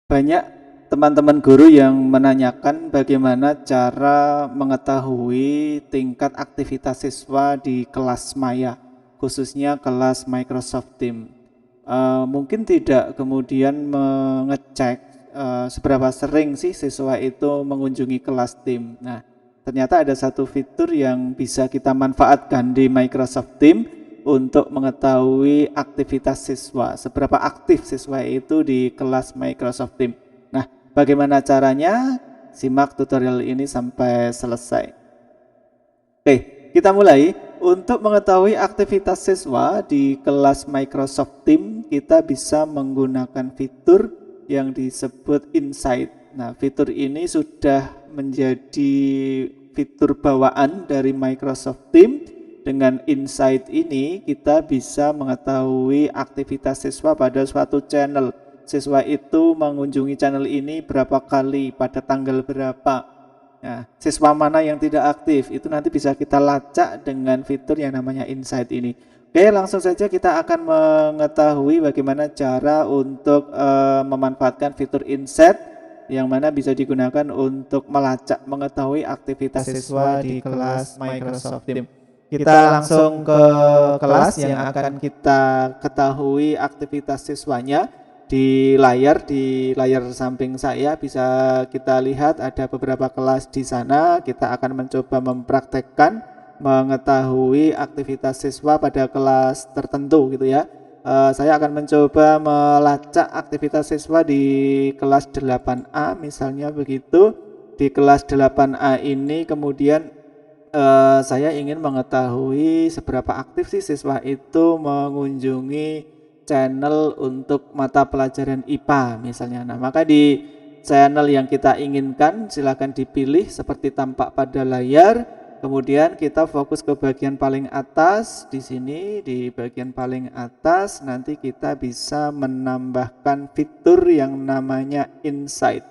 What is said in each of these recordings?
Banyak teman-teman guru yang menanyakan bagaimana cara mengetahui tingkat aktivitas siswa di kelas maya, khususnya kelas Microsoft Teams. Mungkin tidak kemudian mengecek seberapa sering sih siswa itu mengunjungi kelas Teams. Nah, ternyata ada satu fitur yang bisa kita manfaatkan di Microsoft Teams untuk mengetahui aktivitas siswa, seberapa aktif siswa itu di kelas Microsoft Teams. Nah, bagaimana caranya? Simak tutorial ini sampai selesai. Oke, kita mulai. Untuk mengetahui aktivitas siswa di kelas Microsoft Teams, kita bisa menggunakan fitur yang disebut Insight. Nah, fitur ini sudah menjadi fitur bawaan dari Microsoft Teams. Dengan Insight ini kita bisa mengetahui aktivitas siswa pada suatu channel. Siswa itu mengunjungi channel ini berapa kali, pada tanggal berapa. Nah, siswa mana yang tidak aktif itu nanti bisa kita lacak dengan fitur yang namanya Insight ini. Oke, langsung saja kita akan mengetahui bagaimana cara untuk memanfaatkan fitur Insight yang mana bisa digunakan untuk melacak mengetahui aktivitas siswa di kelas Microsoft Teams. Kita langsung ke kelas yang akan kita ketahui aktivitas siswanya. Di layar samping saya bisa kita lihat ada beberapa kelas di sana. Kita akan mencoba mempraktekkan mengetahui aktivitas siswa pada kelas tertentu gitu ya. Saya akan mencoba melacak aktivitas siswa di kelas 8A misalnya begitu. Di kelas 8A ini kemudian saya ingin mengetahui seberapa aktif sih siswa itu mengunjungi channel untuk mata pelajaran IPA misalnya. Nah, maka di channel yang kita inginkan silakan dipilih seperti tampak pada layar. Kemudian kita fokus ke bagian paling atas. Di sini di bagian paling atas nanti kita bisa menambahkan fitur yang namanya Insight.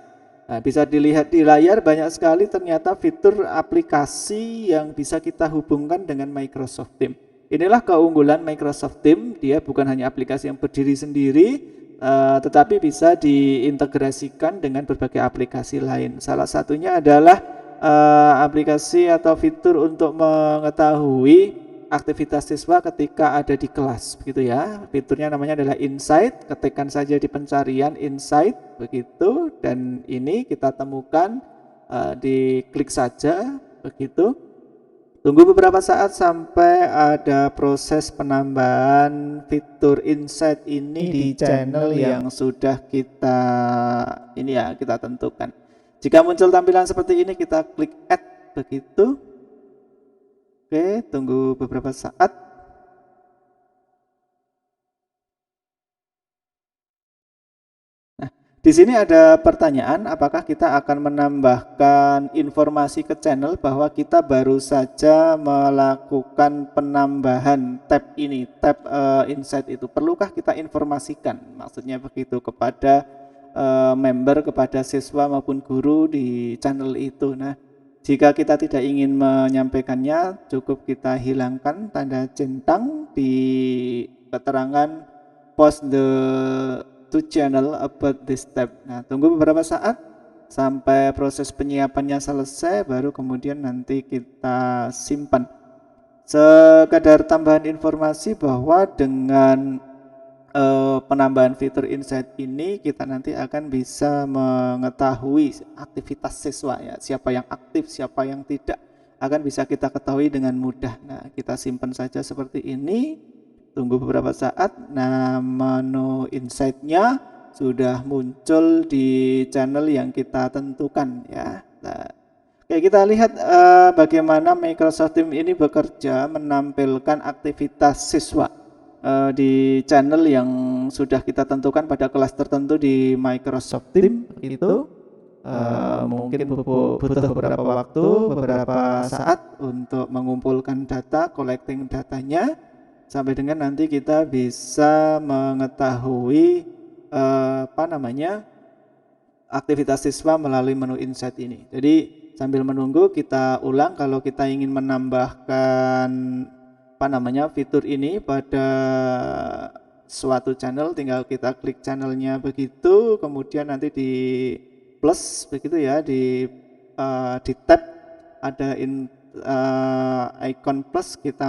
Nah, bisa dilihat di layar banyak sekali ternyata fitur aplikasi yang bisa kita hubungkan dengan Microsoft Teams. Inilah keunggulan Microsoft Teams, dia bukan hanya aplikasi yang berdiri sendiri, tetapi bisa diintegrasikan dengan berbagai aplikasi lain. Salah satunya adalah aplikasi atau fitur untuk mengetahui aktivitas siswa ketika ada di kelas, begitu ya. Fiturnya namanya adalah Insight, ketikkan saja di pencarian Insight, begitu, dan ini kita temukan, diklik saja, begitu. Tunggu beberapa saat sampai ada proses penambahan fitur Insight ini di channel yang sudah kita tentukan. Jika muncul tampilan seperti ini kita klik add begitu. Oke, tunggu beberapa saat. Di sini ada pertanyaan, apakah kita akan menambahkan informasi ke channel bahwa kita baru saja melakukan penambahan tab ini, tab Insight itu. Perlukah kita informasikan? Maksudnya begitu kepada member, kepada siswa maupun guru di channel itu. Nah, jika kita tidak ingin menyampaikannya, cukup kita hilangkan tanda centang di keterangan post the to channel about this tab. Nah, tunggu beberapa saat sampai proses penyiapannya selesai, baru kemudian nanti kita simpan. Sekadar tambahan informasi bahwa dengan penambahan fitur Insight ini kita nanti akan bisa mengetahui aktivitas siswa ya, siapa yang aktif, siapa yang tidak, akan bisa kita ketahui dengan mudah. Nah, kita simpan saja seperti ini. Tunggu beberapa saat, nah menu Insight-nya sudah muncul di channel yang kita tentukan ya. Nah, oke, kita lihat bagaimana Microsoft Teams ini bekerja menampilkan aktivitas siswa di channel yang sudah kita tentukan pada kelas tertentu di Microsoft Teams itu. Mungkin butuh beberapa waktu, beberapa saat untuk mengumpulkan data, collecting datanya, sampai dengan nanti kita bisa mengetahui aktivitas siswa melalui menu Insight ini. Jadi sambil menunggu kita ulang kalau kita ingin menambahkan fitur ini pada suatu channel, tinggal kita klik channelnya begitu, kemudian nanti di plus begitu ya, di tab ada icon plus, kita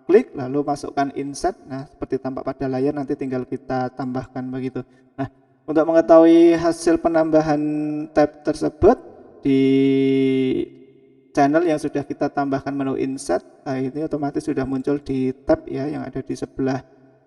klik lalu masukkan insert. Nah, seperti tampak pada layar, nanti tinggal kita tambahkan begitu. Nah, untuk mengetahui hasil penambahan tab tersebut di channel yang sudah kita tambahkan menu insert, nah ini otomatis sudah muncul di tab ya yang ada di sebelah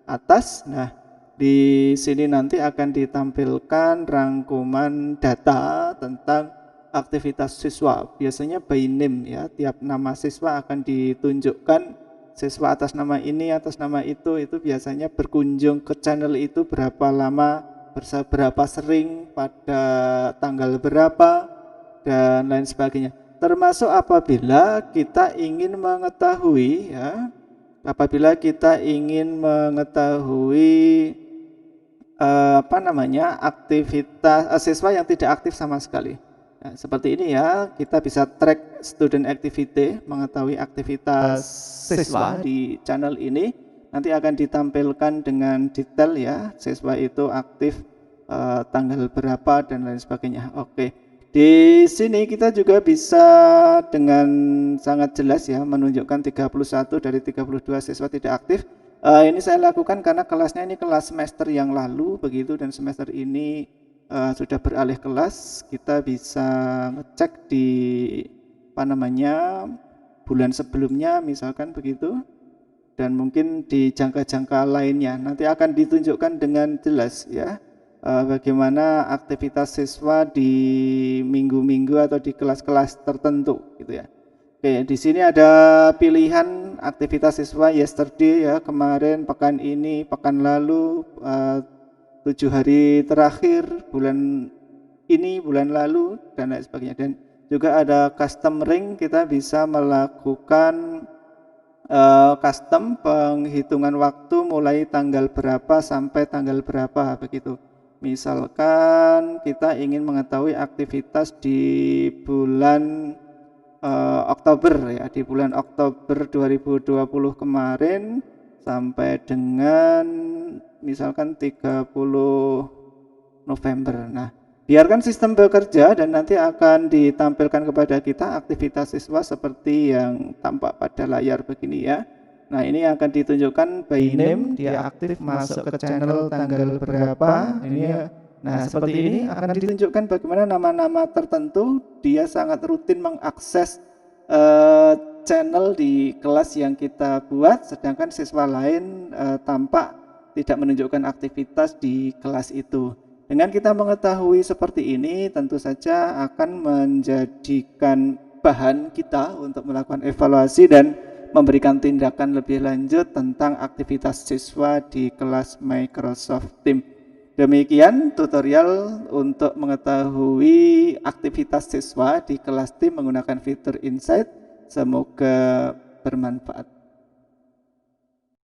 atas. Nah, di sini nanti akan ditampilkan rangkuman data tentang aktivitas siswa, biasanya by name ya, tiap nama siswa akan ditunjukkan, siswa atas nama ini, atas nama itu biasanya berkunjung ke channel itu berapa lama, berapa sering, pada tanggal berapa, dan lain sebagainya. Termasuk apabila kita ingin mengetahui ya, aktivitas siswa yang tidak aktif sama sekali. Nah, seperti ini ya, kita bisa track student activity, mengetahui aktivitas siswa di channel ini. Nanti akan ditampilkan dengan detail ya, siswa itu aktif tanggal berapa dan lain sebagainya. Oke. Di sini kita juga bisa dengan sangat jelas ya menunjukkan 31 dari 32 siswa tidak aktif. Ini saya lakukan karena kelasnya ini kelas semester yang lalu begitu, dan semester ini sudah beralih kelas. Kita bisa ngecek di bulan sebelumnya misalkan begitu, dan mungkin di jangka-jangka lainnya nanti akan ditunjukkan dengan jelas ya. Bagaimana aktivitas siswa di minggu-minggu atau di kelas-kelas tertentu gitu ya. Oke, di sini ada pilihan aktivitas siswa yesterday ya, kemarin, pekan ini, pekan lalu, 7 hari terakhir, bulan ini, bulan lalu, dan lain sebagainya. Dan juga ada custom ring, kita bisa melakukan custom penghitungan waktu mulai tanggal berapa sampai tanggal berapa begitu. Misalkan kita ingin mengetahui aktivitas di bulan Oktober ya, di bulan Oktober 2020 kemarin sampai dengan misalkan 30 November. Nah, biarkan sistem bekerja dan nanti akan ditampilkan kepada kita aktivitas siswa seperti yang tampak pada layar begini ya. Nah, ini akan ditunjukkan by name, dia aktif masuk ke channel tanggal berapa. Nah, seperti ini akan ditunjukkan bagaimana nama-nama tertentu dia sangat rutin mengakses channel di kelas yang kita buat, sedangkan siswa lain tampak tidak menunjukkan aktivitas di kelas itu. Dengan kita mengetahui seperti ini, tentu saja akan menjadikan bahan kita untuk melakukan evaluasi dan memberikan tindakan lebih lanjut tentang aktivitas siswa di kelas Microsoft Teams. Demikian tutorial untuk mengetahui aktivitas siswa di kelas Teams menggunakan fitur Insight. Semoga bermanfaat.